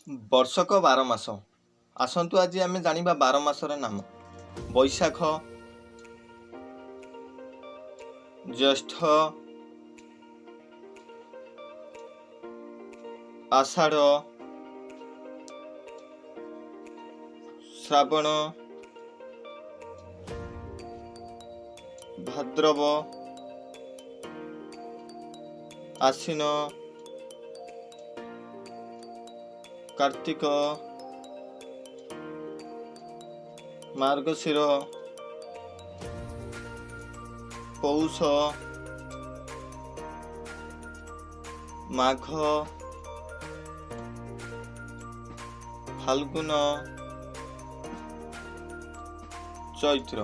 ବର୍ଷକ 12 ମାସ। ଆସନ୍ତୁ ଆଜି ଆମେ ଜାଣିବା 12 ମାସର ନାମ। ବୈଶାଖ, ଜ୍ୟେଷ୍ଠ, ଆଷାଢ଼, ଶ୍ରାବଣ, ଭାଦ୍ରବ, ଆଶ୍ୱିନ, କାର୍ତ୍ତିକ, ମାର୍ଗଶିର, ପୌଷ, ମାଘ, ଫାଲ୍ଗୁନ, ଚୈତ୍ର।